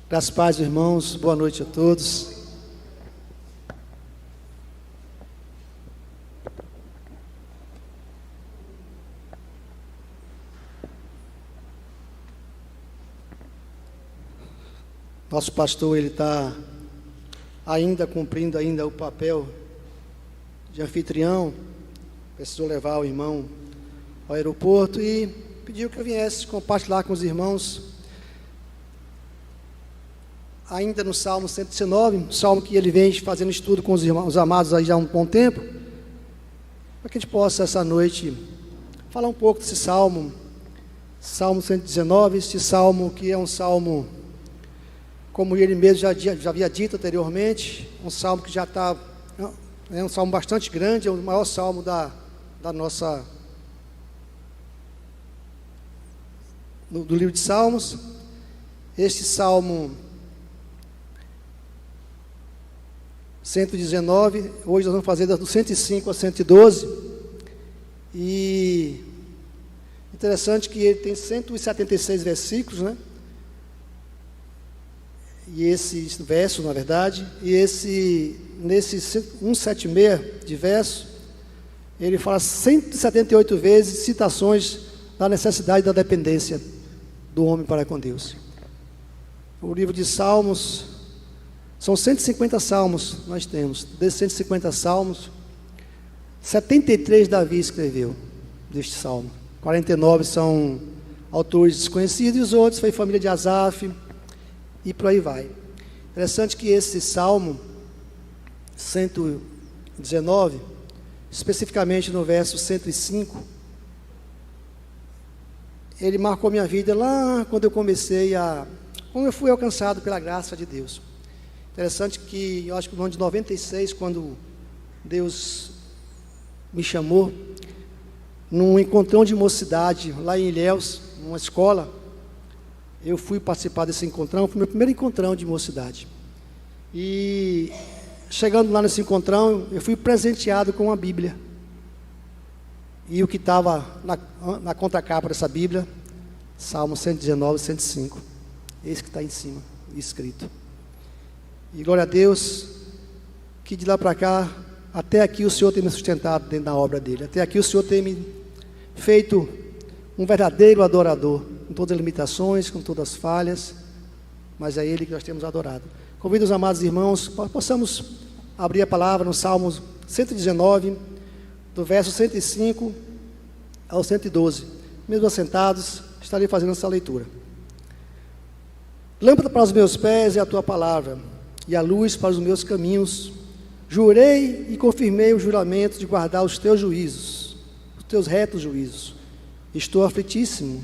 Graças a paz, irmãos, boa noite a todos. Nosso pastor, ele está cumprindo o papel de anfitrião, precisou levar o irmão ao aeroporto e pediu que eu viesse compartilhar com os irmãos ainda no Salmo 119, salmo que ele vem fazendo estudo com os irmãos amados aí já há um bom tempo, para que a gente possa essa noite falar um pouco desse salmo, Salmo 119, este salmo que é um salmo, como ele mesmo já havia dito anteriormente, um salmo que já está, é um salmo bastante grande, é o maior salmo da nossa, do livro de Salmos. Este salmo 119, hoje nós vamos fazer do 105 a 112, e interessante que ele tem 176 versículos, né? E esses versos, na verdade, nesse 176 de verso, ele fala 178 vezes citações da necessidade da dependência do homem para com Deus. O livro de Salmos, são 150 salmos nós temos. Desses 150 salmos, 73 Davi escreveu deste salmo. 49 são autores desconhecidos e os outros foi família de Asaf e por aí vai. Interessante que esse salmo 119, especificamente no verso 105, ele marcou minha vida lá quando eu fui alcançado pela graça de Deus. Interessante que, eu acho que no ano de 96, quando Deus me chamou, num encontrão de mocidade, lá em Ilhéus, numa escola, eu fui participar desse encontrão, foi meu primeiro encontrão de mocidade. E, chegando lá nesse encontrão, eu fui presenteado com uma Bíblia. E o que estava na contracapa dessa Bíblia, Salmo 119, 105, esse que está em cima, escrito. E glória a Deus, que de lá para cá, até aqui o Senhor tem me sustentado dentro da obra dele. Até aqui o Senhor tem me feito um verdadeiro adorador, com todas as limitações, com todas as falhas, mas é Ele que nós temos adorado. Convido os amados irmãos, possamos abrir a palavra no Salmo 119, do verso 105 ao 112. Mesmo assentados, estarei fazendo essa leitura. Lâmpada para os meus pés é a tua palavra, e a luz para os meus caminhos. Jurei e confirmei o juramento de guardar os teus juízos, os teus retos juízos. Estou aflitíssimo.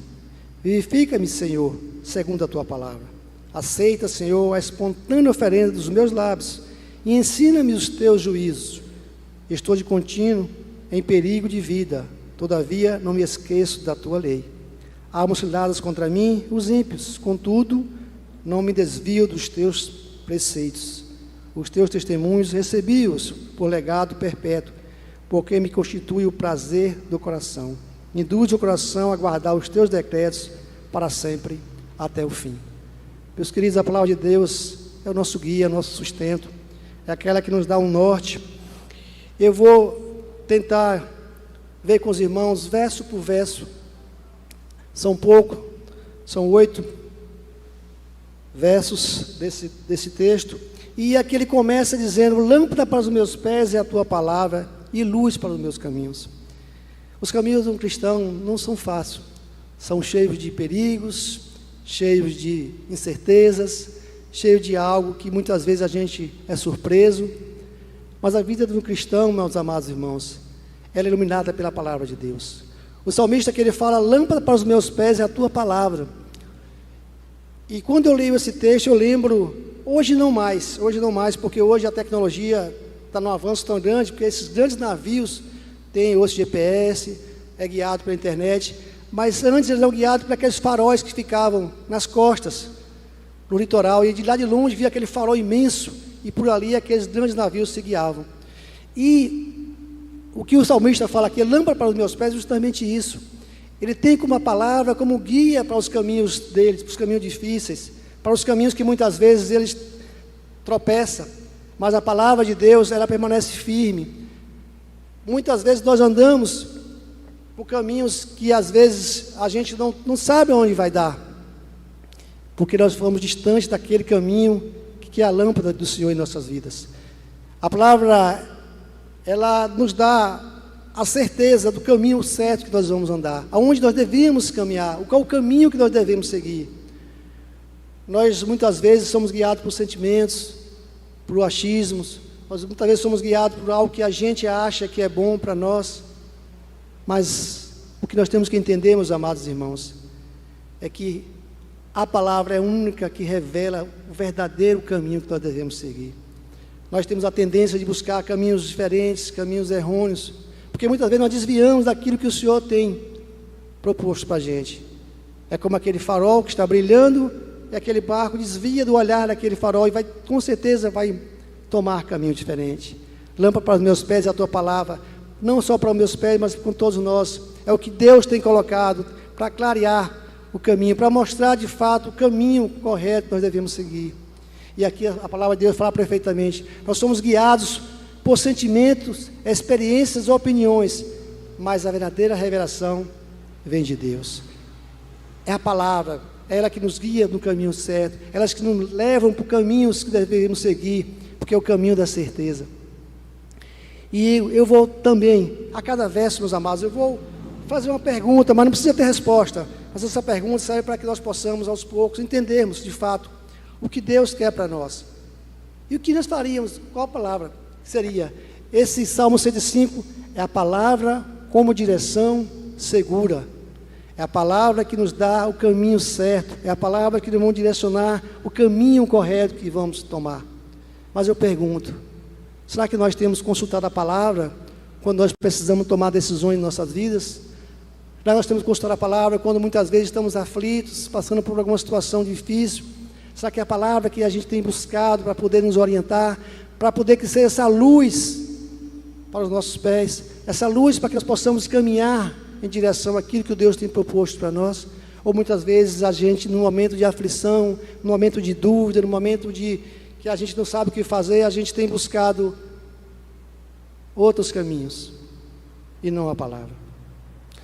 Vivifica-me, Senhor, segundo a tua palavra. Aceita, Senhor, a espontânea oferenda dos meus lábios e ensina-me os teus juízos. Estou de contínuo em perigo de vida, todavia não me esqueço da tua lei. Há mociladas contra mim os ímpios, contudo não me desvio dos teus preceitos. Os teus testemunhos recebi-os por legado perpétuo, porque me constitui o prazer do coração. Induz o coração a guardar os teus decretos para sempre, até o fim. Meus queridos, a palavra de Deus é o nosso guia, nosso sustento, é aquela que nos dá um norte. Eu vou tentar ver com os irmãos, verso por verso, são 8 versos desse texto, e aqui ele começa dizendo: lâmpada para os meus pés é a tua palavra e luz para os meus caminhos. Os caminhos de um cristão não são fáceis, são cheios de perigos, cheios de incertezas, cheios de algo que muitas vezes a gente é surpreso, mas a vida de um cristão, meus amados irmãos, ela é iluminada pela palavra de Deus. O salmista que ele fala: lâmpada para os meus pés é a tua palavra. E quando eu leio esse texto, eu lembro, hoje não mais, porque hoje a tecnologia está num avanço tão grande, porque esses grandes navios têm hoje GPS, é guiado pela internet, mas antes eles eram guiados por aqueles faróis que ficavam nas costas, no litoral, e de lá de longe via aquele farol imenso, e por ali aqueles grandes navios se guiavam. E o que o salmista fala aqui, lâmpada para os meus pés, é justamente isso. Ele tem como a palavra, como guia para os caminhos deles, para os caminhos difíceis, para os caminhos que muitas vezes eles tropeçam, mas a palavra de Deus, ela permanece firme. Muitas vezes nós andamos por caminhos que às vezes a gente não sabe aonde vai dar, porque nós fomos distantes daquele caminho que é a lâmpada do Senhor em nossas vidas. A palavra, ela nos dá a certeza do caminho certo que nós vamos andar, aonde nós devemos caminhar, qual o caminho que nós devemos seguir. Nós muitas vezes somos guiados por sentimentos, por achismos, nós muitas vezes somos guiados por algo que a gente acha que é bom para nós, mas o que nós temos que entender, meus amados irmãos, é que a palavra é a única que revela o verdadeiro caminho que nós devemos seguir. Nós temos a tendência de buscar caminhos diferentes, caminhos errôneos, porque muitas vezes nós desviamos daquilo que o Senhor tem proposto para a gente. É como aquele farol que está brilhando, e aquele barco desvia do olhar daquele farol, e com certeza vai tomar caminho diferente. Lâmpada para os meus pés é a tua palavra, não só para os meus pés, mas com todos nós. É o que Deus tem colocado para clarear o caminho, para mostrar de fato o caminho correto que nós devemos seguir. E aqui a palavra de Deus fala perfeitamente, nós somos guiados por sentimentos, experiências, opiniões, mas a verdadeira revelação vem de Deus. É a palavra, é ela que nos guia no caminho certo, elas que nos levam para caminhos que devemos seguir, porque é o caminho da certeza. E eu vou também, a cada verso, meus amados, eu vou fazer uma pergunta, mas não precisa ter resposta, mas essa pergunta serve para que nós possamos aos poucos entendermos de fato o que Deus quer para nós. E o que nós faríamos, qual a palavra seria? Esse Salmo 105 é a palavra como direção segura, é a palavra que nos dá o caminho certo, é a palavra que nos vai direcionar o caminho correto que vamos tomar. Mas eu pergunto, será que nós temos consultado a palavra quando nós precisamos tomar decisões em nossas vidas? Nós temos consultado a palavra quando muitas vezes estamos aflitos, passando por alguma situação difícil? Será que é a palavra que a gente tem buscado para poder nos orientar, para poder que seja essa luz para os nossos pés, essa luz para que nós possamos caminhar em direção àquilo que Deus tem proposto para nós? Ou muitas vezes a gente, no momento de aflição, no momento de dúvida, no momento de que a gente não sabe o que fazer, a gente tem buscado outros caminhos e não a palavra.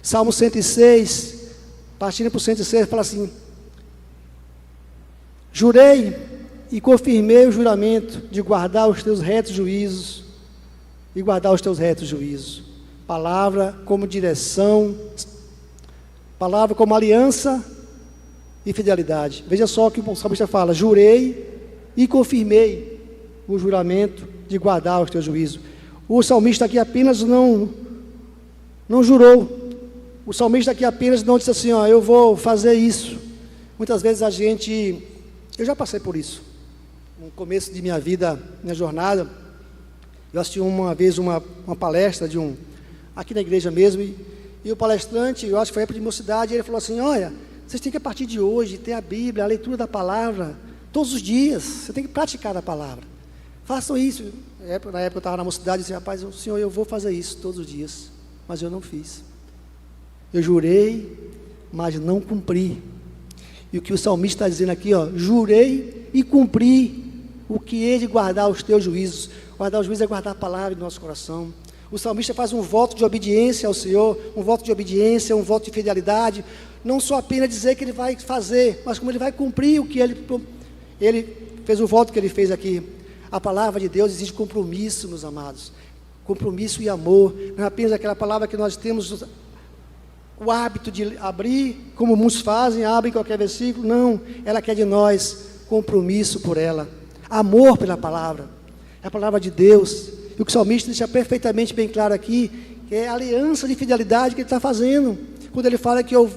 Salmo 106, partindo para o 106, fala assim: jurei e confirmei o juramento de guardar os teus retos juízos e guardar os teus retos juízos. Palavra como direção, palavra como aliança e fidelidade. Veja só o que o salmista fala: jurei e confirmei o juramento de guardar os teus juízos. O salmista aqui apenas não jurou. O salmista aqui apenas não disse assim, eu vou fazer isso. Muitas vezes eu já passei por isso. No começo de minha vida, minha jornada, eu assisti uma vez uma palestra aqui na igreja mesmo, e o palestrante, eu acho que foi época de mocidade, ele falou assim: olha, vocês têm que a partir de hoje ter a Bíblia, a leitura da palavra, todos os dias, você tem que praticar a palavra. Façam isso. Na época eu estava na mocidade, eu disse: rapaz, Senhor, eu vou fazer isso todos os dias, mas eu não fiz. Eu jurei, mas não cumpri. E o que o salmista está dizendo aqui, jurei e cumpri o que hei de guardar os teus juízos. Guardar os juízos é guardar a palavra do nosso coração. O salmista faz um voto de obediência ao Senhor, um voto de obediência, um voto de fidelidade, não só apenas dizer que ele vai fazer, mas como ele vai cumprir o que ele fez, o voto que ele fez aqui. A palavra de Deus exige compromisso, meus amados, compromisso e amor. Não é apenas aquela palavra que nós temos o hábito de abrir, como muitos fazem, abrem qualquer versículo. Não, ela quer de nós compromisso por ela, amor pela palavra. É a palavra de Deus. E o que o salmista deixa perfeitamente bem claro aqui, que é a aliança de fidelidade que ele está fazendo, quando ele fala que eu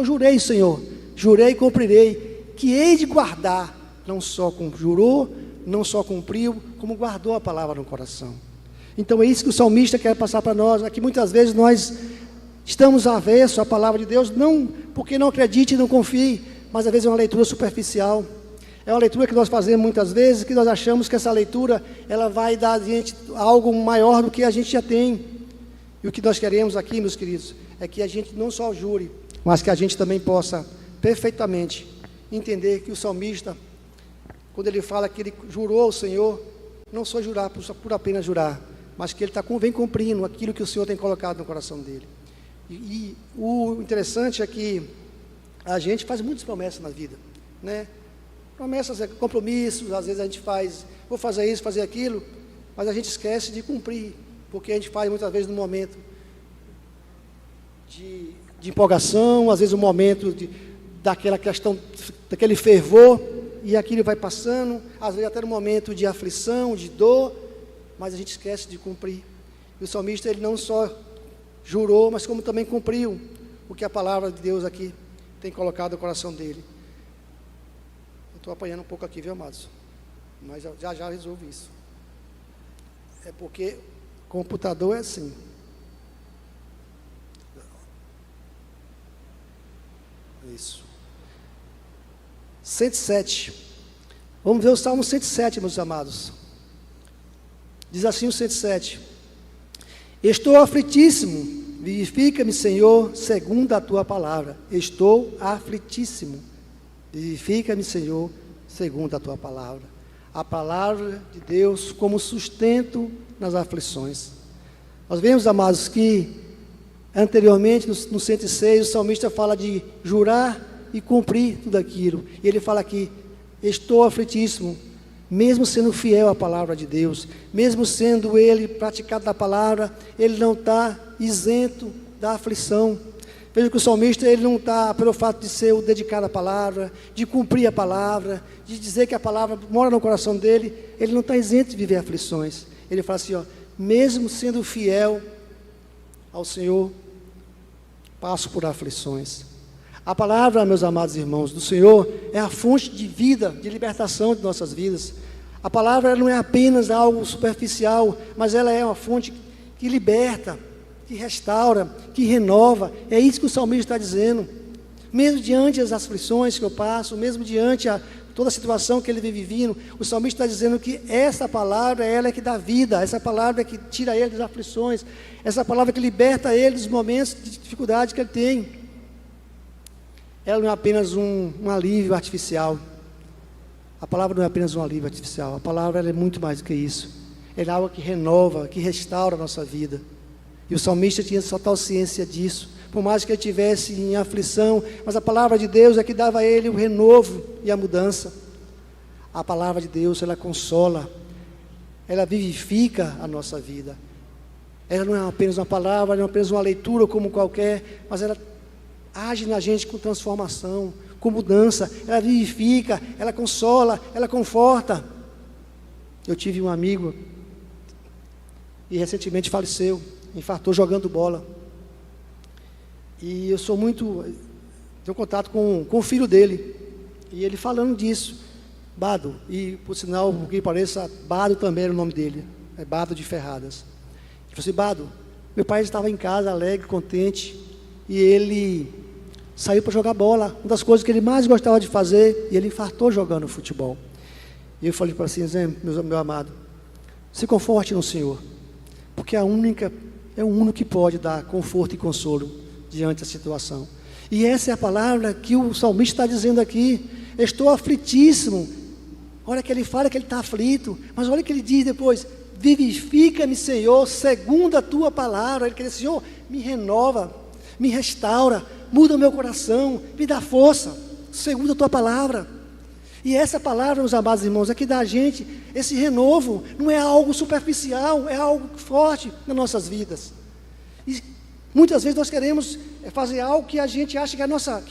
jurei, Senhor, jurei e cumprirei, que hei de guardar, não só jurou, não só cumpriu, como guardou a palavra no coração. Então é isso que o salmista quer passar para nós. Aqui muitas vezes nós estamos avessos à palavra de Deus, não porque não acredite e não confie, mas às vezes é uma leitura superficial. É uma leitura que nós fazemos muitas vezes, que nós achamos que essa leitura, ela vai dar a gente algo maior do que a gente já tem. E o que nós queremos aqui, meus queridos, é que a gente não só jure, mas que a gente também possa perfeitamente entender que o salmista quando ele fala que ele jurou ao Senhor, não só jurar por apenas jurar, mas que ele vem cumprindo aquilo que o Senhor tem colocado no coração dele. E o interessante é que a gente faz muitas promessas na vida, né? Promessas, compromissos, às vezes a gente faz, vou fazer isso, fazer aquilo, mas a gente esquece de cumprir, porque a gente faz muitas vezes no momento de empolgação, às vezes no momento daquela questão, daquele fervor, e aquilo vai passando, às vezes até no momento de aflição, de dor, mas a gente esquece de cumprir. E o salmista, ele não só jurou, mas como também cumpriu o que a palavra de Deus aqui tem colocado no coração dele. Eu estou apanhando um pouco aqui, viu, amados? Mas já resolvo isso. É porque computador é assim. Isso. 107. Vamos ver o Salmo 107, meus amados. Diz assim o 107: Estou aflitíssimo, vivifica-me, Senhor, segundo a tua palavra. Estou aflitíssimo, vivifica-me, Senhor, segundo a tua palavra. A palavra de Deus como sustento nas aflições. Nós vemos, amados, que anteriormente, no 106, o salmista fala de jurar e cumprir tudo aquilo. E ele fala aqui: estou aflitíssimo, mesmo sendo fiel à palavra de Deus, mesmo sendo ele praticado da palavra, ele não está isento da aflição. Veja que o salmista, ele não está, pelo fato de ser o dedicado à palavra, de cumprir a palavra, de dizer que a palavra mora no coração dele, ele não está isento de viver aflições. Ele fala assim, mesmo sendo fiel ao Senhor, passo por aflições. A palavra, meus amados irmãos, do Senhor é a fonte de vida, de libertação de nossas vidas. A palavra não é apenas algo superficial, mas ela é uma fonte que liberta, que restaura, que renova. É isso que o salmista está dizendo. Mesmo diante das aflições que eu passo, mesmo diante toda a situação que ele vem vivendo, o salmista está dizendo que essa palavra, ela é que dá vida, essa palavra é que tira ele das aflições, essa palavra que liberta ele dos momentos de dificuldade que ele tem. Ela não é apenas um alívio artificial. A palavra não é apenas um alívio artificial. A palavra, ela é muito mais do que isso. Ela é algo que renova, que restaura a nossa vida. E o salmista tinha total ciência disso. Por mais que ele estivesse em aflição, mas a palavra de Deus é que dava a ele o renovo e a mudança. A palavra de Deus, ela consola, ela vivifica a nossa vida. Ela não é apenas uma palavra, não é apenas uma leitura como qualquer, mas ela age na gente com transformação, com mudança. Ela vivifica, ela consola, ela conforta. Eu tive um amigo e recentemente faleceu, infartou jogando bola. E eu tenho contato com o filho dele, e ele falando disso, Bado, e por sinal, por que pareça, Bado também era o nome dele, é Bado de Ferradas. Ele falou assim, Bado, meu pai estava em casa, alegre, contente, e ele saiu para jogar bola, uma das coisas que ele mais gostava de fazer, e ele infartou jogando futebol. E eu falei para ele assim, meu amado, se conforte no Senhor, porque é o único que pode dar conforto e consolo diante da situação. E essa é a palavra que o salmista está dizendo aqui. Estou aflitíssimo. Olha que ele fala que ele está aflito, mas olha que ele diz depois, vivifica-me, Senhor, segundo a tua palavra. Ele quer dizer, Senhor, me renova, me restaura, muda o meu coração, me dá força, segundo a tua palavra. E essa palavra, meus amados irmãos, é que dá a gente esse renovo. Não é algo superficial, é algo forte nas nossas vidas. E muitas vezes nós queremos fazer algo que a gente acha que a nossa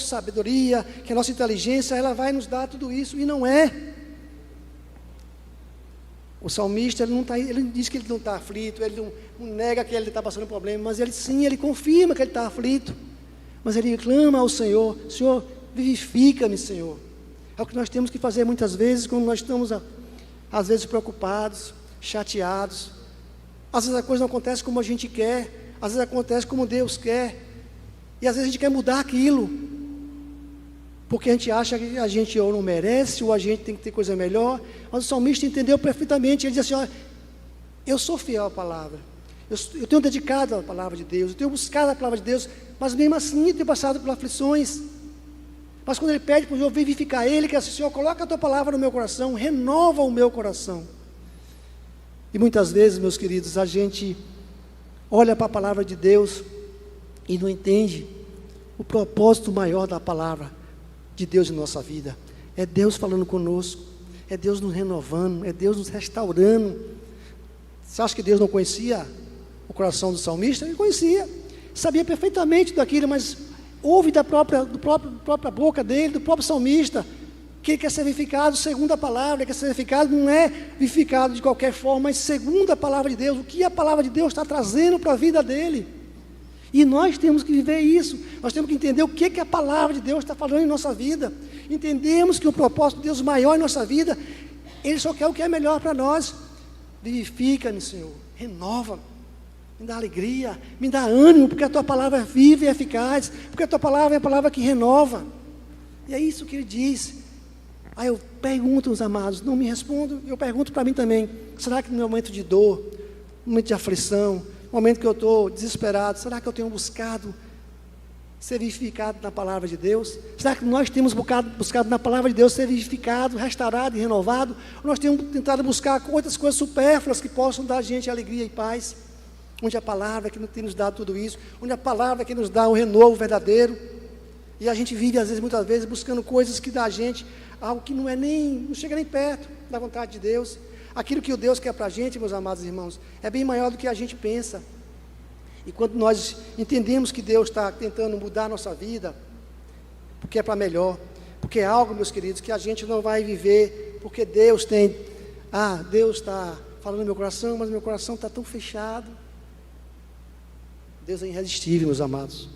sabedoria, que a nossa inteligência, ela vai nos dar tudo isso, e não é. O salmista, ele diz que ele não está aflito, ele não nega que ele está passando problema, mas ele confirma que ele está aflito. Mas ele clama ao Senhor, Senhor, vivifica-me, Senhor. É o que nós temos que fazer muitas vezes, quando nós estamos, às vezes, preocupados, chateados. Às vezes a coisa não acontece como a gente quer, às vezes acontece como Deus quer, e às vezes a gente quer mudar aquilo, porque a gente acha que a gente ou não merece, ou a gente tem que ter coisa melhor. Mas o salmista entendeu perfeitamente. Ele diz assim, eu sou fiel à palavra, eu tenho dedicado à palavra de Deus, eu tenho buscado a palavra de Deus, mas mesmo assim eu tenho passado por aflições, Mas quando ele pede para o Senhor vivificar ele, que é assim: Senhor, coloca a tua palavra no meu coração, renova o meu coração. E muitas vezes, meus queridos, a gente olha para a palavra de Deus e não entende o propósito maior da palavra de Deus em nossa vida. É Deus falando conosco, é Deus nos renovando, é Deus nos restaurando. Você acha que Deus não conhecia o coração do salmista? Ele conhecia, sabia perfeitamente daquilo, mas ouve da própria boca dele, do próprio salmista, que ele quer ser vivificado segundo a palavra. Ele quer ser vivificado, não é vivificado de qualquer forma, mas segundo a palavra de Deus, o que a palavra de Deus está trazendo para a vida dele. E nós temos que viver isso, nós temos que entender o que a palavra de Deus está falando em nossa vida. Entendemos que o propósito de Deus maior em nossa vida, Ele só quer o que é melhor para nós. Vivifica-me, Senhor, renova, me dá alegria, me dá ânimo, porque a Tua palavra é viva e eficaz, porque a Tua palavra é a palavra que renova. E é isso que Ele diz. Aí eu pergunto, os amados, não me respondam, eu pergunto para mim também: será que no meu momento de dor, no momento de aflição, no momento que eu estou desesperado, será que eu tenho buscado ser vivificado na palavra de Deus? Será que nós temos buscado na palavra de Deus ser vivificado, restaurado e renovado? Ou nós temos tentado buscar outras coisas supérfluas que possam dar a gente alegria e paz? Onde a palavra que tem nos dado tudo isso, onde a palavra que nos dá o renovo verdadeiro, e a gente vive muitas vezes buscando coisas que dá a gente algo que não chega nem perto da vontade de Deus. Aquilo que o Deus quer para a gente, meus amados irmãos, é bem maior do que a gente pensa. E quando nós entendemos que Deus está tentando mudar a nossa vida, porque é para melhor, porque é algo, meus queridos, que a gente não vai viver, porque Deus está falando no meu coração, mas meu coração está tão fechado. Deus é irresistível, meus amados.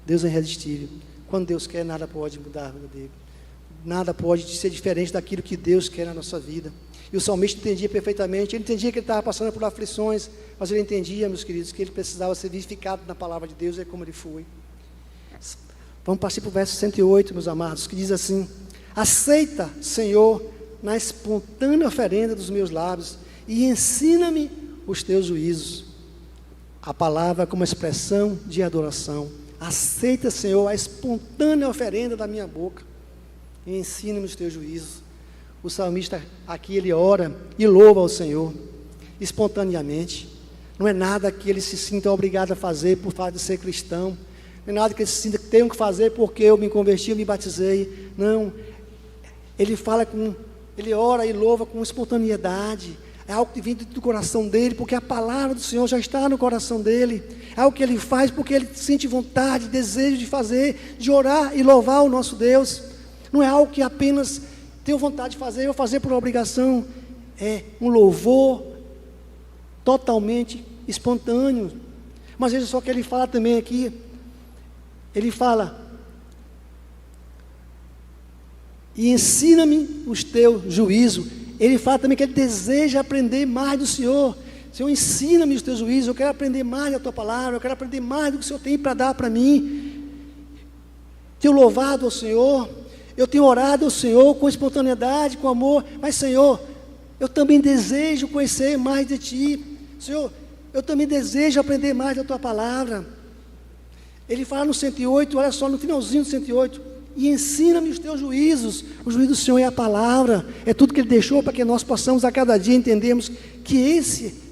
Deus é irresistível. Quando Deus quer, nada pode mudar a vida dele. Nada pode ser diferente daquilo que Deus quer na nossa vida. E o salmista entendia perfeitamente, ele entendia que ele estava passando por aflições, mas ele entendia, meus queridos, que ele precisava ser vivificado na palavra de Deus, é como ele foi. Vamos passar para o verso 108, meus amados, que diz assim: aceita, Senhor, na espontânea oferenda dos meus lábios, e ensina-me os teus juízos. A palavra como expressão de adoração. Aceita, Senhor, a espontânea oferenda da minha boca, e ensina-me os teus juízos. O salmista aqui, ele ora e louva ao Senhor espontaneamente. Não é nada que ele se sinta obrigado a fazer por fato de ser cristão, não é nada que ele se sinta que tenho que fazer porque eu me converti, eu me batizei. Não, ele ora e louva com espontaneidade. É algo que vem do coração dele, porque a palavra do Senhor já está no coração dele. É algo que ele faz porque ele sente vontade, desejo de fazer, de orar e louvar o nosso Deus. Não é algo que apenas tenho vontade de fazer, eu fazer por obrigação. É um louvor totalmente espontâneo. Mas veja só que ele fala também aqui. Ele fala: e ensina-me os teus juízos. Ele fala também que ele deseja aprender mais do Senhor. Senhor, ensina-me os teus juízos, eu quero aprender mais da tua palavra, eu quero aprender mais do que o Senhor tem para dar para mim. Tenho louvado ao Senhor, eu tenho orado ao Senhor com espontaneidade, com amor, mas Senhor, eu também desejo conhecer mais de Ti. Senhor, eu também desejo aprender mais da tua palavra. Ele fala no 108, olha só, no finalzinho do 108, e ensina-me os teus juízos. O juízo do Senhor é a palavra, é tudo que Ele deixou para que nós possamos a cada dia entendermos que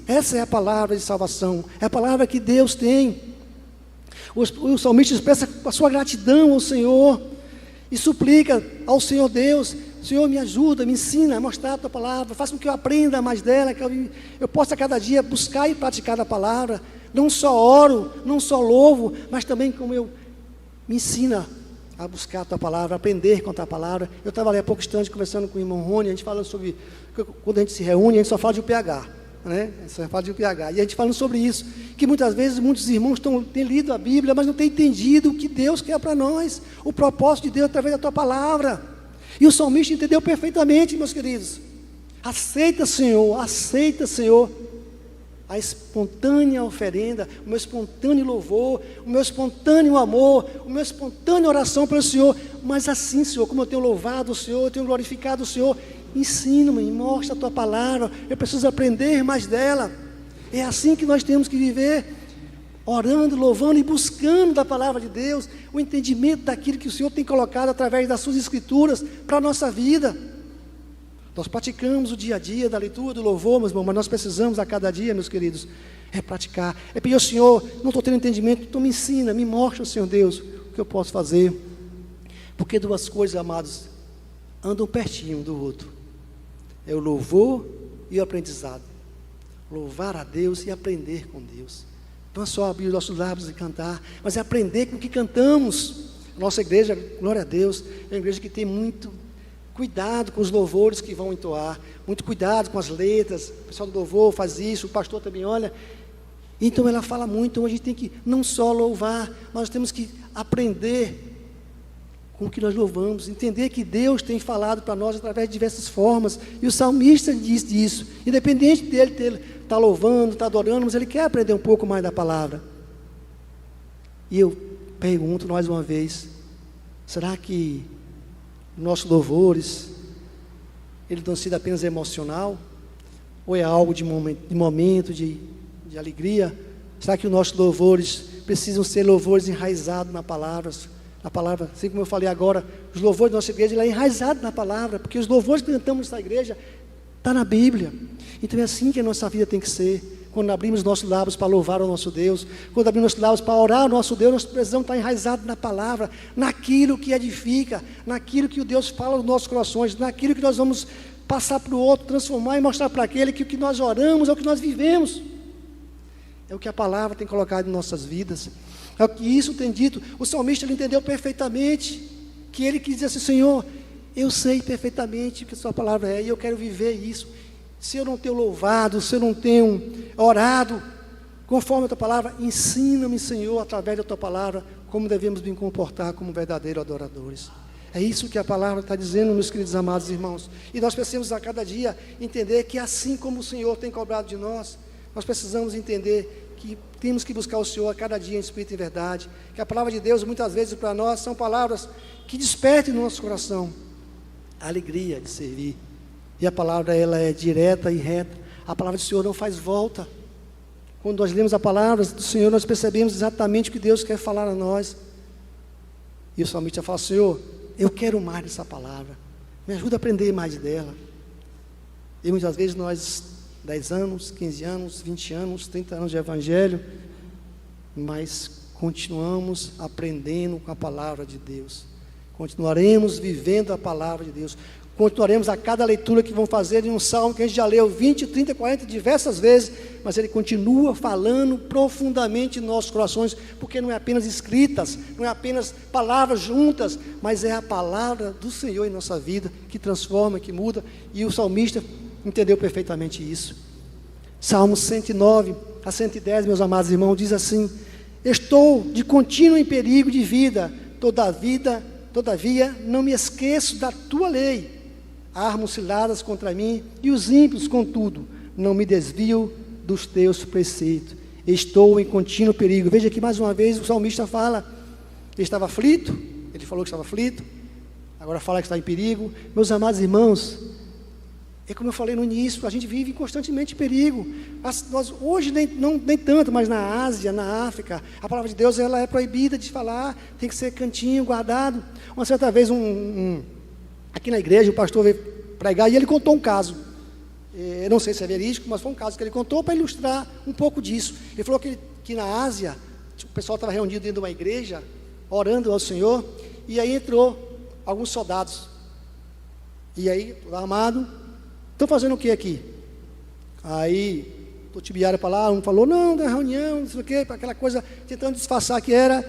essa é a palavra de salvação, é a palavra que Deus tem. O salmista expressa a sua gratidão ao Senhor e suplica ao Senhor Deus: Senhor, me ajuda, me ensina a mostrar a tua palavra, faça com que eu aprenda mais dela, que eu possa a cada dia buscar e praticar a palavra. Não só oro, não só louvo, mas também como me ensina a buscar a tua palavra, a aprender com a tua palavra. Eu estava ali há pouco instante conversando com o irmão Rony, a gente falando sobre, quando a gente se reúne, a gente só fala de UPH, né? A gente só fala de UPH, e a gente falando sobre isso, que muitas vezes muitos irmãos têm lido a Bíblia, mas não têm entendido o que Deus quer para nós, o propósito de Deus através da tua palavra. E o salmista entendeu perfeitamente, meus queridos. Aceita, Senhor, a espontânea oferenda, o meu espontâneo louvor, o meu espontâneo amor, o meu espontânea oração pelo Senhor. Mas assim, Senhor, como eu tenho louvado o Senhor, eu tenho glorificado o Senhor, ensina-me, mostra a tua palavra, eu preciso aprender mais dela. É assim que nós temos que viver, orando, louvando e buscando da palavra de Deus, o entendimento daquilo que o Senhor tem colocado através das suas escrituras para a nossa vida. Nós praticamos o dia a dia da leitura, do louvor, meus irmãos, mas nós precisamos a cada dia, meus queridos, praticar, pedir ao Senhor, não estou tendo entendimento, então me ensina, me mostra, Senhor Deus, o que eu posso fazer, porque duas coisas, amados, andam pertinho um do outro, é o louvor e o aprendizado, louvar a Deus e aprender com Deus, não é só abrir os nossos lábios e cantar, mas é aprender com o que cantamos. A nossa igreja, glória a Deus, é uma igreja que tem muito cuidado com os louvores que vão entoar, muito cuidado com as letras, o pessoal do louvor faz isso, o pastor também olha, então ela fala muito, então a gente tem que não só louvar, nós temos que aprender com o que nós louvamos, entender que Deus tem falado para nós através de diversas formas, e o salmista diz disso, independente dele estar louvando, estar adorando, mas ele quer aprender um pouco mais da palavra. E eu pergunto mais uma vez, será que nossos louvores, eles não sido apenas emocional, ou é algo de momento, de alegria? Será que os nossos louvores precisam ser louvores enraizados na palavra, assim como eu falei agora, os louvores da nossa igreja, ele é enraizado na palavra, porque os louvores que cantamos nessa igreja, está na Bíblia, então é assim que a nossa vida tem que ser. Quando abrimos nossos lábios para louvar o nosso Deus, quando abrimos nossos lábios para orar ao nosso Deus, nós precisamos estar enraizados na palavra, naquilo que edifica, naquilo que o Deus fala nos nossos corações, naquilo que nós vamos passar para o outro, transformar e mostrar para aquele que o que nós oramos é o que nós vivemos, é o que a palavra tem colocado em nossas vidas, é o que isso tem dito. O salmista, ele entendeu perfeitamente, que ele quis dizer assim, Senhor, eu sei perfeitamente o que a sua palavra é, e eu quero viver isso. Se eu não tenho louvado, se eu não tenho orado, conforme a tua palavra, ensina-me, Senhor, através da tua palavra, como devemos nos comportar como verdadeiros adoradores. É isso que a palavra está dizendo, meus queridos amados irmãos. E nós precisamos a cada dia entender que assim como o Senhor tem cobrado de nós, nós precisamos entender que temos que buscar o Senhor a cada dia em espírito e verdade, que a palavra de Deus muitas vezes para nós são palavras que despertem no nosso coração a alegria de servir. E a palavra, ela é direta e reta. A palavra do Senhor não faz volta. Quando nós lemos a palavra do Senhor, nós percebemos exatamente o que Deus quer falar a nós. E o salmista fala, Senhor, eu quero mais dessa palavra. Me ajuda a aprender mais dela. E muitas vezes nós, 10 anos, 15 anos, 20 anos, 30 anos de evangelho, mas continuamos aprendendo com a palavra de Deus. Continuaremos vivendo a palavra de Deus. Continuaremos a cada leitura que vamos fazer em um salmo que a gente já leu 20, 30, 40 diversas vezes, mas ele continua falando profundamente em nossos corações, porque não é apenas escritas, não é apenas palavras juntas, mas é a palavra do Senhor em nossa vida, que transforma, que muda, e o salmista entendeu perfeitamente isso. Salmo 109 a 110, meus amados irmãos, diz assim, estou de contínuo em perigo de vida, todavia não me esqueço da tua lei. Armas ciladas contra mim, e os ímpios, contudo, não me desvio dos teus preceitos. Estou em contínuo perigo. Veja que mais uma vez o salmista fala, ele estava aflito, ele falou que estava aflito, agora fala que está em perigo. Meus amados irmãos, é como eu falei no início, a gente vive constantemente em perigo. Nós, hoje nem tanto, mas na Ásia, na África, a palavra de Deus, ela é proibida de falar, tem que ser cantinho, guardado. Uma certa vez aqui na igreja, o pastor veio pregar e ele contou um caso. Eu não sei se é verídico, mas foi um caso que ele contou para ilustrar um pouco disso. Ele falou que na Ásia, o pessoal estava reunido dentro de uma igreja, orando ao Senhor, e aí entrou alguns soldados. E aí, armado, estão fazendo o que aqui? Aí, o tibiário para lá, um falou, não, da reunião, não sei o que, aquela coisa, tentando disfarçar que era.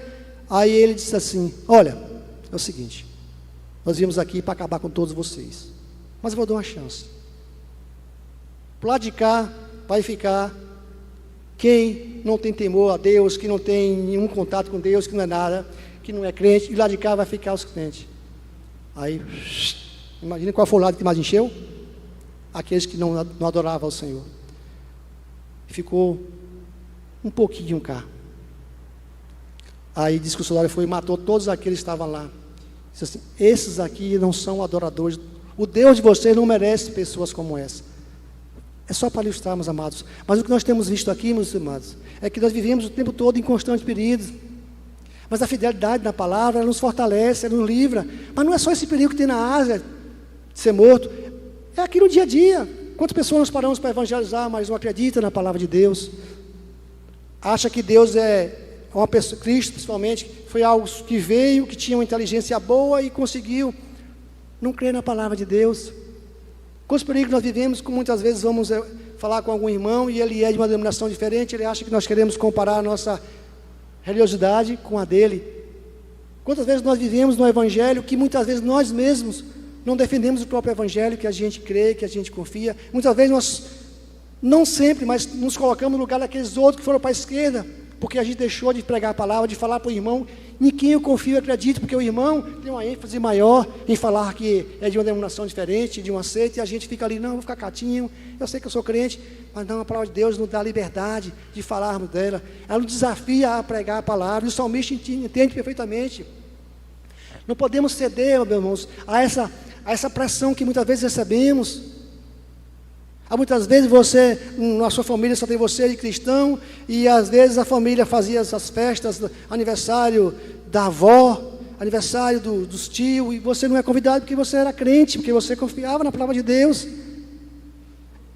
Aí ele disse assim, olha, é o seguinte, nós viemos aqui para acabar com todos vocês, mas eu vou dar uma chance. Pro lado de cá vai ficar quem não tem temor a Deus, que não tem nenhum contato com Deus, que não é nada, que não é crente, e lá de cá vai ficar os crentes. Aí, imagina qual foi o lado que mais encheu? Aqueles que não adoravam ao Senhor. Ficou um pouquinho cá. Aí disse que o soldado foi e matou todos aqueles que estavam lá. Disse assim, esses aqui não são adoradores. O Deus de vocês não merece pessoas como essa. É só para ilustrar, meus amados. Mas o que nós temos visto aqui, meus amados, é que nós vivemos o tempo todo em constante perigo. Mas a fidelidade na palavra, ela nos fortalece, ela nos livra. Mas não é só esse perigo que tem na Ásia, de ser morto. É aqui no dia a dia. Quantas pessoas nós paramos para evangelizar, mas não acreditam na palavra de Deus? Acha que Deus é uma pessoa, Cristo principalmente, foi algo que veio, que tinha uma inteligência boa e conseguiu. Não crê na palavra de Deus. Com os perigos que nós vivemos, como muitas vezes vamos falar com algum irmão e ele é de uma denominação diferente, ele acha que nós queremos comparar a nossa religiosidade com a dele. Quantas vezes nós vivemos no evangelho que muitas vezes nós mesmos não defendemos o próprio evangelho que a gente crê, que a gente confia. Muitas vezes nós, não sempre, mas nos colocamos no lugar daqueles outros que foram para a esquerda, porque a gente deixou de pregar a palavra, de falar para o irmão em quem eu confio e acredito, porque o irmão tem uma ênfase maior em falar que é de uma denominação diferente, de uma seita, e a gente fica ali, não, vou ficar quietinho, eu sei que eu sou crente, mas não, a palavra de Deus nos dá liberdade de falarmos dela, ela nos desafia a pregar a palavra, e o salmista entende perfeitamente. Não podemos ceder, meus irmãos, a essa pressão que muitas vezes recebemos. Há muitas vezes você, na sua família só tem você de cristão, e às vezes a família fazia essas festas, aniversário da avó, aniversário dos tios, e você não é convidado porque você era crente, porque você confiava na palavra de Deus.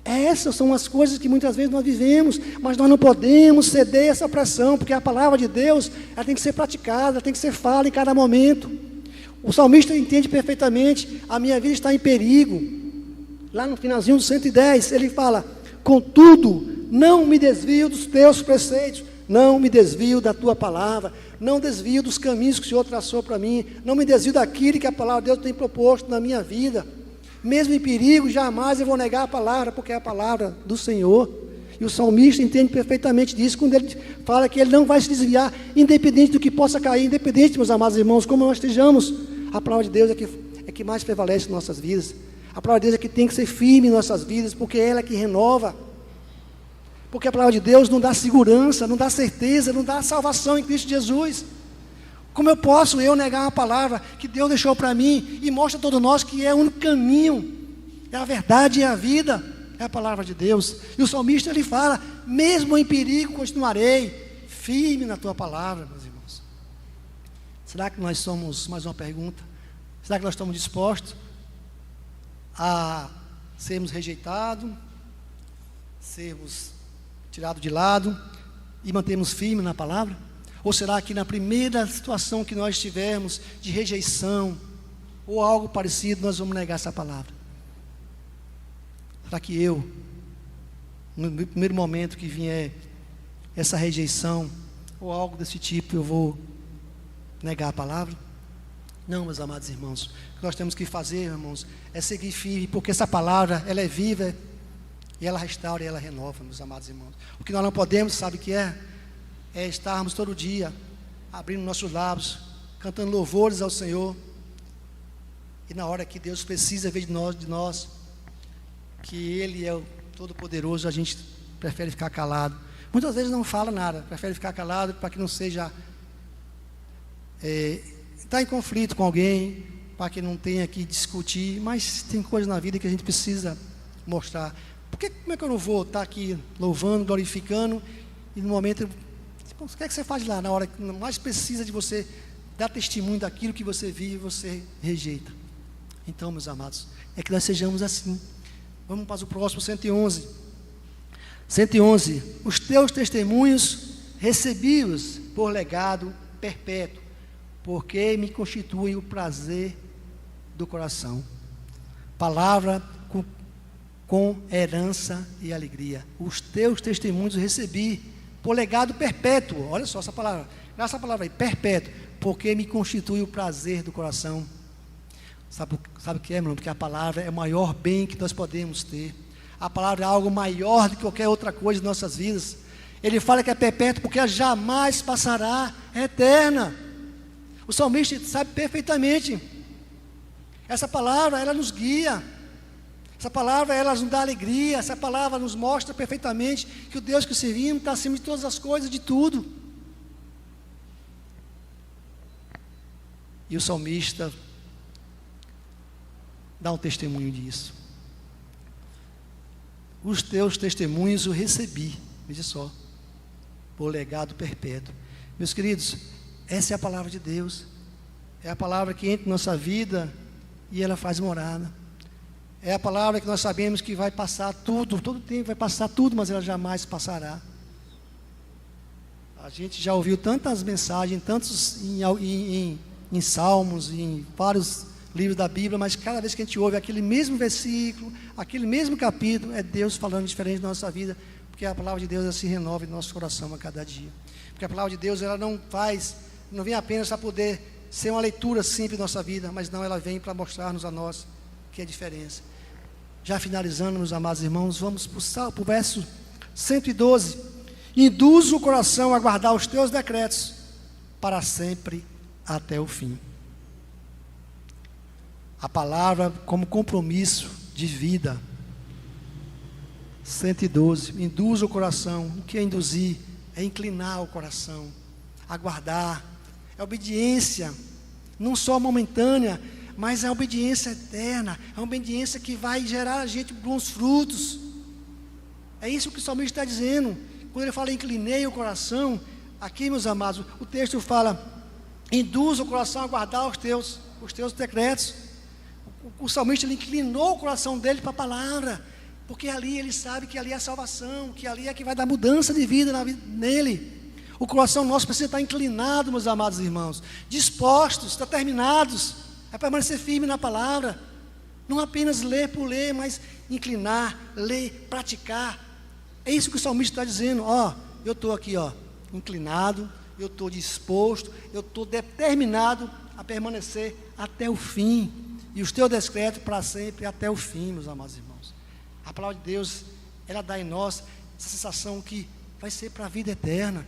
Essas são as coisas que muitas vezes nós vivemos, mas nós não podemos ceder a essa pressão, porque a palavra de Deus, ela tem que ser praticada, ela tem que ser falada em cada momento. O salmista entende perfeitamente, a minha vida está em perigo. Lá no finalzinho do 110, ele fala: contudo, não me desvio dos teus preceitos, não me desvio da tua palavra, não desvio dos caminhos que o Senhor traçou para mim, não me desvio daquilo que a palavra de Deus tem proposto na minha vida. Mesmo em perigo, jamais eu vou negar a palavra, porque é a palavra do Senhor. E o salmista entende perfeitamente disso, quando ele fala que ele não vai se desviar, independente do que possa cair, independente, meus amados irmãos, como nós estejamos. A palavra de Deus é que mais prevalece em nossas vidas. A palavra de Deus é que tem que ser firme em nossas vidas, porque ela é que renova. Porque a palavra de Deus não dá segurança, não dá certeza, não dá salvação em Cristo Jesus. Como eu posso negar uma palavra que Deus deixou para mim e mostra a todos nós que é o único caminho, é a verdade e a vida, é a palavra de Deus. E o salmista ele fala: mesmo em perigo continuarei firme na tua palavra, meus irmãos. Será que nós somos, mais uma pergunta, será que nós estamos dispostos a sermos rejeitados, sermos tirados de lado e mantermos firme na palavra? Ou será que na primeira situação que nós tivermos de rejeição ou algo parecido, nós vamos negar essa palavra? Será que eu, no primeiro momento que vier essa rejeição ou algo desse tipo, eu vou negar a palavra? Não, meus amados irmãos, o que nós temos que fazer, irmãos, é seguir firme, porque essa palavra, ela é viva, e ela restaura e ela renova, meus amados irmãos. O que nós não podemos, sabe o que é? É estarmos todo dia, abrindo nossos lábios, cantando louvores ao Senhor, e na hora que Deus precisa ver de nós, que Ele é o Todo-Poderoso, a gente prefere ficar calado. Muitas vezes não fala nada, prefere ficar calado para que não seja... está em conflito com alguém, para que não tenha que discutir, mas tem coisas na vida que a gente precisa mostrar. Como é que eu não vou estar aqui louvando, glorificando, e no momento, o que é que você faz lá, na hora que mais precisa de você dar testemunho daquilo que você vive, você rejeita? Então, meus amados, é que nós sejamos assim. Vamos para o próximo, 111. 111, os teus testemunhos recebi-os por legado perpétuo, porque me constituem o prazer do coração. Palavra com herança e alegria. Os teus testemunhos recebi por legado perpétuo. Olha só essa palavra. Essa palavra aí, perpétuo, porque me constitui o prazer do coração. Sabe o que é, meu irmão? Porque a palavra é o maior bem que nós podemos ter. A palavra é algo maior do que qualquer outra coisa em nossas vidas. Ele fala que é perpétuo porque ela jamais passará, é eterna. O salmista sabe perfeitamente. Essa palavra, ela nos guia. Essa palavra, ela nos dá alegria. Essa palavra nos mostra perfeitamente que o Deus que servimos está acima de todas as coisas, de tudo. E o salmista dá um testemunho disso. os teus testemunhos eu recebi. Veja só, por legado perpétuo. Meus queridos, essa é a palavra de Deus. É a palavra que entra em nossa vida e ela faz morada. É a palavra que nós sabemos que vai passar tudo, todo tempo vai passar tudo, mas ela jamais passará. A gente já ouviu tantas mensagens, tantos em salmos, em vários livros da Bíblia, mas cada vez que a gente ouve aquele mesmo versículo, aquele mesmo capítulo, é Deus falando diferente da nossa vida, porque a palavra de Deus ela se renova em nosso coração a cada dia. Porque a palavra de Deus ela não vem apenas para poder ser uma leitura simples da nossa vida, mas não, ela vem para mostrar-nos a nós que é a diferença. Já finalizando, meus amados irmãos, vamos para o verso 112. Induz o coração a guardar os teus decretos para sempre até o fim. A palavra como compromisso de vida. 112. Induz o coração. O que é induzir? É inclinar o coração, aguardar. É obediência, não só momentânea, mas é obediência eterna. É uma obediência que vai gerar a gente bons frutos. É isso que o salmista está dizendo. Quando ele fala inclinei o coração, aqui, meus amados, o texto fala, induz o coração a guardar os teus decretos. O salmista ele inclinou o coração dele para a palavra, porque ali ele sabe que ali é a salvação, que ali é que vai dar mudança de vida nele. O coração nosso precisa estar inclinado, meus amados irmãos, dispostos, determinados a permanecer firme na palavra, não apenas ler por ler, mas inclinar, ler, praticar. É isso que o salmista está dizendo. Eu estou aqui, inclinado, eu estou disposto, eu estou determinado a permanecer até o fim, e os teus decretos para sempre até o fim, meus amados irmãos. A palavra de Deus, ela dá em nós essa sensação que vai ser para a vida eterna,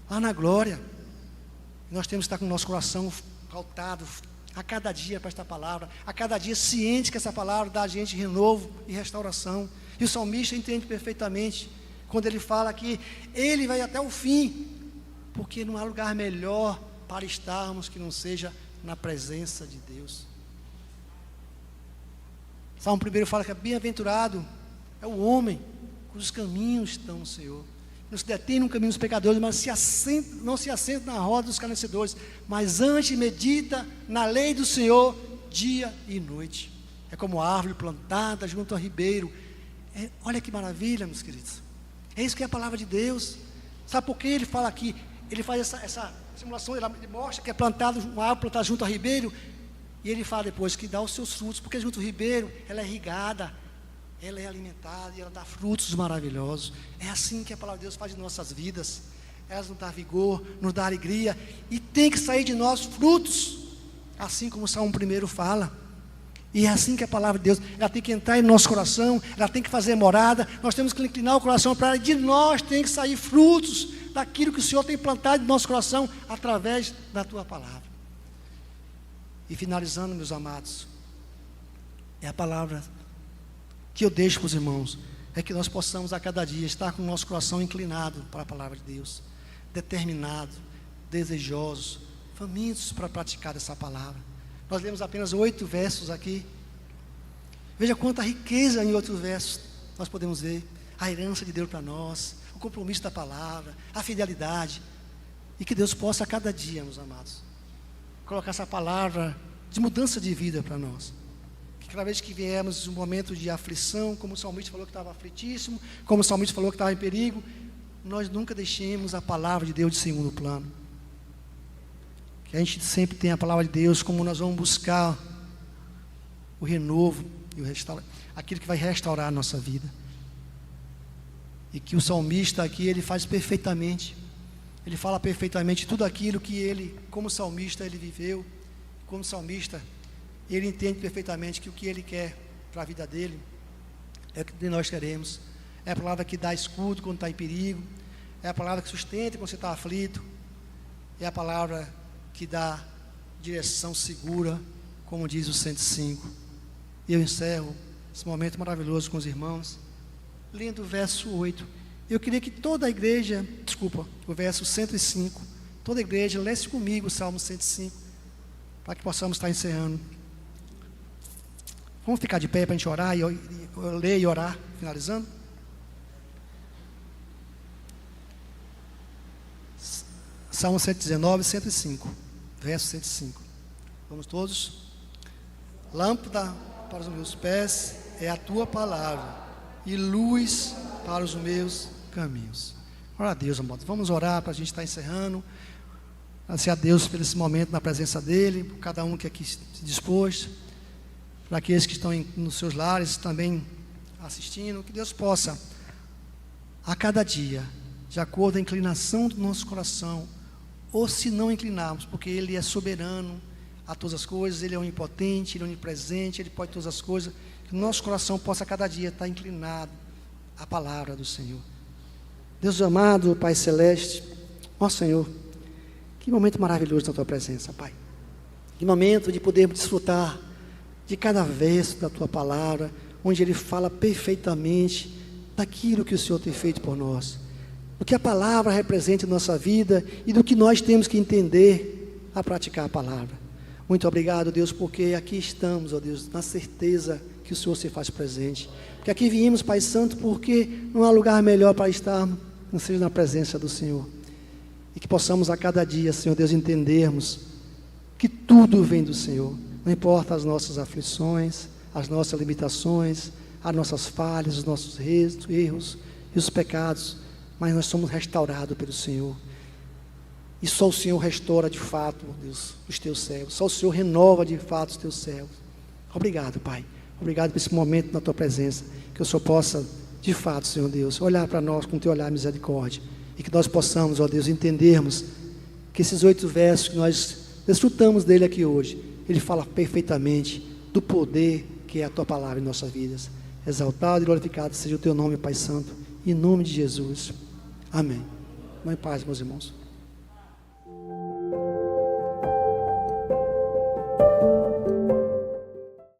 lá na glória. Nós temos que estar com o nosso coração pautado a cada dia para esta palavra, a cada dia ciente que essa palavra dá a gente renovo e restauração. E o salmista entende perfeitamente quando ele fala que ele vai até o fim, porque não há lugar melhor para estarmos que não seja na presença de Deus. Salmo 1 fala que é bem-aventurado é o homem cujos caminhos estão no Senhor. Não se detém no caminho dos pecadores, mas não se assenta na roda dos escarnecedores, mas antes medita na lei do Senhor dia e noite. É como árvore plantada junto ao ribeiro. Olha que maravilha, meus queridos. É isso que é a palavra de Deus. Sabe por que ele fala aqui? Ele faz essa simulação, ele mostra que é uma árvore plantada junto ao ribeiro, e ele fala depois que dá os seus frutos, porque junto ao ribeiro ela é irrigada, ela é alimentada e ela dá frutos maravilhosos. É assim que a palavra de Deus faz em nossas vidas. Ela nos dá vigor, nos dá alegria, e tem que sair de nós frutos, assim como o Salmo 1 fala. E é assim que a palavra de Deus, ela tem que entrar em nosso coração, ela tem que fazer morada, nós temos que inclinar o coração para ela, e de nós tem que sair frutos daquilo que o Senhor tem plantado em nosso coração, através da tua palavra. E finalizando, meus amados, é a palavra que eu deixo para os irmãos, é que nós possamos a cada dia estar com o nosso coração inclinado para a palavra de Deus, determinado, desejosos, famintos para praticar essa palavra. Nós lemos apenas 8 versos aqui. Veja quanta riqueza em outros versos nós podemos ver. A herança de Deus para nós, o compromisso da palavra, a fidelidade. E que Deus possa a cada dia, meus amados, colocar essa palavra de mudança de vida para nós. Que cada vez que viemos um momento de aflição, como o salmista falou que estava aflitíssimo, como o salmista falou que estava em perigo, nós nunca deixemos a palavra de Deus de segundo plano. Que a gente sempre tenha a palavra de Deus, como nós vamos buscar o renovo e o aquilo que vai restaurar a nossa vida. E que o salmista aqui, ele faz perfeitamente, ele fala perfeitamente tudo aquilo que ele, como salmista, ele viveu. Como salmista, ele entende perfeitamente que o que ele quer para a vida dele é o que nós queremos. É a palavra que dá escudo quando está em perigo, é a palavra que sustenta quando você está aflito, é a palavra que dá direção segura, como diz o 105. E eu encerro esse momento maravilhoso com os irmãos, lendo o verso 8. Eu queria que toda a igreja, o verso 105, toda a igreja lesse comigo o Salmo 105, para que possamos estar encerrando. Vamos ficar de pé para a gente orar, e ler e orar, finalizando? Salmo 119, 105, verso 105. Vamos todos? Lâmpada para os meus pés é a tua palavra e luz para os meus caminhos. Ora a Deus, amados. Vamos orar para a gente estar encerrando. Agradecer a Deus por esse momento na presença dEle, por cada um que aqui se dispôs, para aqueles que estão nos seus lares também assistindo, que Deus possa, a cada dia, de acordo com a inclinação do nosso coração, ou se não inclinarmos, porque Ele é soberano a todas as coisas, Ele é onipotente, Ele é onipresente, Ele pode todas as coisas, que o nosso coração possa a cada dia estar inclinado à palavra do Senhor. Deus amado, Pai Celeste, ó Senhor, que momento maravilhoso na Tua presença, Pai. Que momento de podermos desfrutar de cada verso da Tua palavra, onde Ele fala perfeitamente daquilo que o Senhor tem feito por nós, do que a palavra representa em nossa vida e do que nós temos que entender a praticar a palavra. Muito obrigado, Deus, porque aqui estamos, ó Deus, na certeza que o Senhor se faz presente. Porque aqui viemos, Pai Santo, porque não há lugar melhor para estar, não seja na presença do Senhor. E que possamos a cada dia, Senhor Deus, entendermos que tudo vem do Senhor. Não importa as nossas aflições, as nossas limitações, as nossas falhas, os nossos erros e os pecados, mas nós somos restaurados pelo Senhor. E só o Senhor restaura de fato, Deus, os teus servos. Só o Senhor renova de fato os teus servos. Obrigado, Pai. Obrigado por esse momento na Tua presença. Que o Senhor possa, de fato, Senhor Deus, olhar para nós com o Teu olhar de misericórdia. E que nós possamos, ó Deus, entendermos que esses 8 versos que nós desfrutamos dele aqui hoje, ele fala perfeitamente do poder que é a Tua palavra em nossas vidas. Exaltado e glorificado seja o Teu nome, Pai Santo, em nome de Jesus. Amém. Vão em paz, meus irmãos.